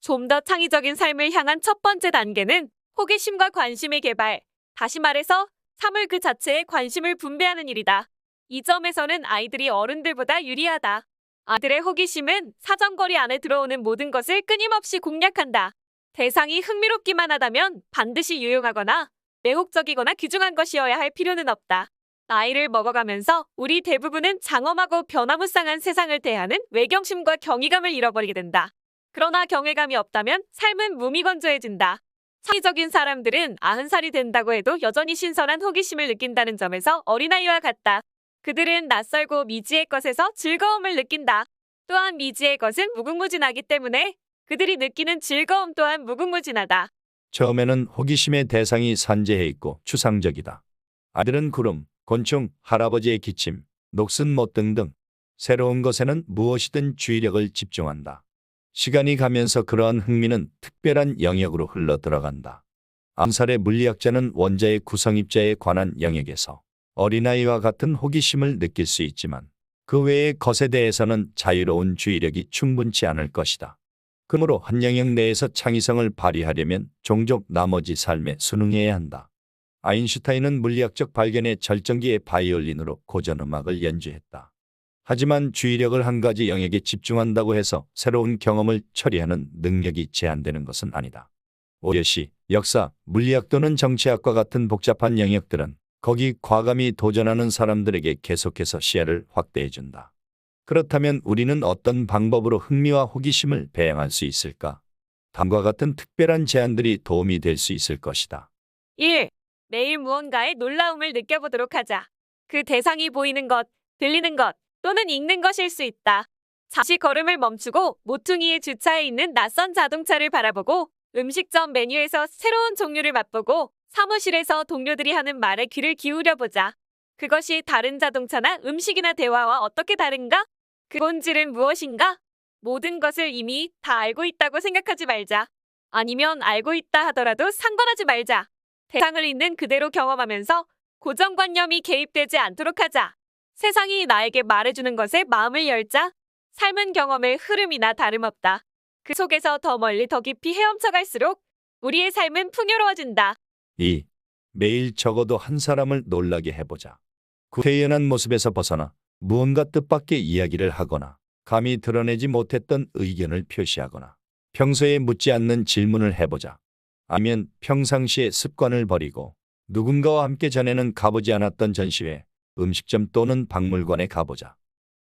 좀 더 창의적인 삶을 향한 첫 번째 단계는 호기심과 관심의 개발, 다시 말해서 사물 그 자체에 관심을 분배하는 일이다. 이 점에서는 아이들이 어른들보다 유리하다. 아들의 호기심은 사정거리 안에 들어오는 모든 것을 끊임없이 공략한다. 대상이 흥미롭기만 하다면 반드시 유용하거나 매혹적이거나 귀중한 것이어야 할 필요는 없다. 나이를 먹어가면서 우리 대부분은 장엄하고 변화무쌍한 세상을 대하는 외경심과 경이감을 잃어버리게 된다. 그러나 경외감이 없다면 삶은 무미건조해진다. 창의적인 사람들은 90살이 된다고 해도 여전히 신선한 호기심을 느낀다는 점에서 어린아이와 같다. 그들은 낯설고 미지의 것에서 즐거움을 느낀다. 또한 미지의 것은 무궁무진하기 때문에 그들이 느끼는 즐거움 또한 무궁무진하다. 처음에는 호기심의 대상이 산재해 있고 추상적이다. 아들은 구름, 곤충, 할아버지의 기침, 녹슨 못 등등 새로운 것에는 무엇이든 주의력을 집중한다. 시간이 가면서 그러한 흥미는 특별한 영역으로 흘러 들어간다. 암살의 물리학자는 원자의 구성입자에 관한 영역에서 어린아이와 같은 호기심을 느낄 수 있지만 그 외의 것에 대해서는 자유로운 주의력이 충분치 않을 것이다. 그러므로 한 영역 내에서 창의성을 발휘하려면 종종 나머지 삶에 순응해야 한다. 아인슈타인은 물리학적 발견의 절정기의 바이올린으로 고전음악을 연주했다. 하지만 주의력을 한 가지 영역에 집중한다고 해서 새로운 경험을 처리하는 능력이 제한되는 것은 아니다. 오히려 시, 역사, 물리학 또는 정치학과 같은 복잡한 영역들은 거기 과감히 도전하는 사람들에게 계속해서 시야를 확대해준다. 그렇다면 우리는 어떤 방법으로 흥미와 호기심을 배양할 수 있을까? 다음과 같은 특별한 제안들이 도움이 될 수 있을 것이다. 1. 매일 무언가의 놀라움을 느껴보도록 하자. 그 대상이 보이는 것, 들리는 것, 또는 읽는 것일 수 있다. 잠시 걸음을 멈추고 모퉁이에 주차해 있는 낯선 자동차를 바라보고 음식점 메뉴에서 새로운 종류를 맛보고 사무실에서 동료들이 하는 말에 귀를 기울여보자. 그것이 다른 자동차나 음식이나 대화와 어떻게 다른가? 그 본질은 무엇인가? 모든 것을 이미 다 알고 있다고 생각하지 말자. 아니면 알고 있다 하더라도 상관하지 말자. 대상을 있는 그대로 경험하면서 고정관념이 개입되지 않도록 하자. 세상이 나에게 말해주는 것에 마음을 열자. 삶은 경험의 흐름이나 다름없다. 그 속에서 더 멀리 더 깊이 헤엄쳐갈수록 우리의 삶은 풍요로워진다. 2. 매일 적어도 한 사람을 놀라게 해보자. 구태연한 모습에서 벗어나 무언가 뜻밖의 이야기를 하거나 감히 드러내지 못했던 의견을 표시하거나 평소에 묻지 않는 질문을 해보자. 아니면 평상시에 습관을 버리고 누군가와 함께 전에는 가보지 않았던 전시회, 음식점 또는 박물관에 가보자.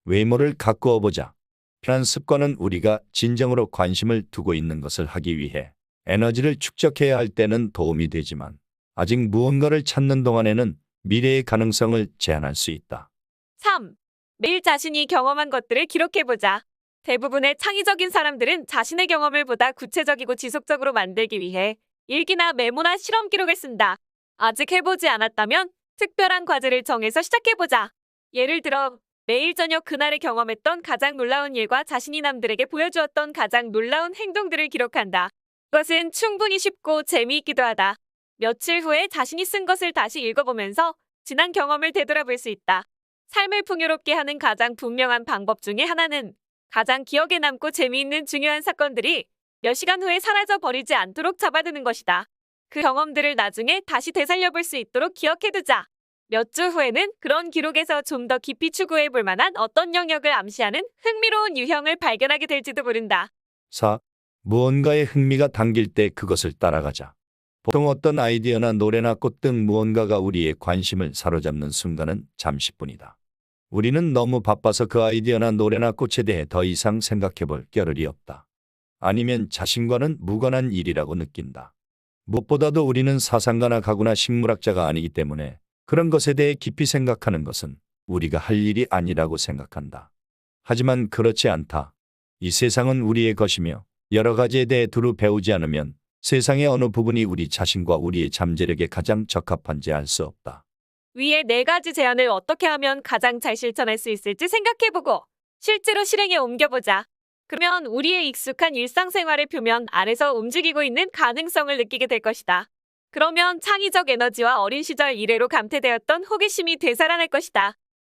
외모를 가꾸어 보자. 편한 습관은 우리가 진정으로 관심을 두고 있는 것을 하기 위해 에너지를 축적해야 할 때는 도움이 되지만 아직 무언가를 찾는 동안에는 미래의 가능성을 제한할 수 있다. 3. 매일 자신이 경험한 것들을 기록해보자. 대부분의 창의적인 사람들은 자신의 경험을 보다 구체적이고 지속적으로 만들기 위해 일기나 메모나 실험 기록을 쓴다. 아직 해보지 않았다면 특별한 과제를 정해서 시작해보자. 예를 들어 매일 저녁 그날에 경험했던 가장 놀라운 일과 자신이 남들에게 보여주었던 가장 놀라운 행동들을 기록한다. 이것은 충분히 쉽고 재미있기도 하다. 며칠 후에 자신이 쓴 것을 다시 읽어보면서 지난 경험을 되돌아볼 수 있다. 삶을 풍요롭게 하는 가장 분명한 방법 중에 하나는 가장 기억에 남고 재미있는 중요한 사건들이 몇 시간 후에 사라져 버리지 않도록 잡아두는 것이다. 그 경험들을 나중에 다시 되살려볼 수 있도록 기억해두자. 몇 주 후에는 그런 기록에서 좀 더 깊이 추구해 볼 만한 어떤 영역을 암시하는 흥미로운 유형을 발견하게 될지도 모른다. 4. 무언가에 흥미가 당길 때 그것을 따라가자. 보통 어떤 아이디어나 노래나 꽃 등 무언가가 우리의 관심을 사로잡는 순간은 잠시뿐이다. 우리는 너무 바빠서 그 아이디어나 노래나 꽃에 대해 더 이상 생각해 볼 겨를이 없다. 아니면 자신과는 무관한 일이라고 느낀다. 무엇보다도 우리는 사상가나 가구나 식물학자가 아니기 때문에 그런 것에 대해 깊이 생각하는 것은 우리가 할 일이 아니라고 생각한다. 하지만 그렇지 않다. 이 세상은 우리의 것이며 여러 가지에 대해 두루 배우지 않으면 세상의 어느 부분이 우리 자신과 우리의 잠재력에 가장 적합한지 알 수 없다. 위의 4가지 제안을 어떻게 하면 가장 잘 실천할 수 있을지 생각해보고 실제로 실행에 옮겨보자. 그러면 우리의 익숙한 일상생활의 표면 아래서 움직이고 있는 가능성을 느끼게 될 것이다. 그러면 창의적 에너지와 어린 시절 이래로 감퇴되었던 호기심이 되살아날 것이다.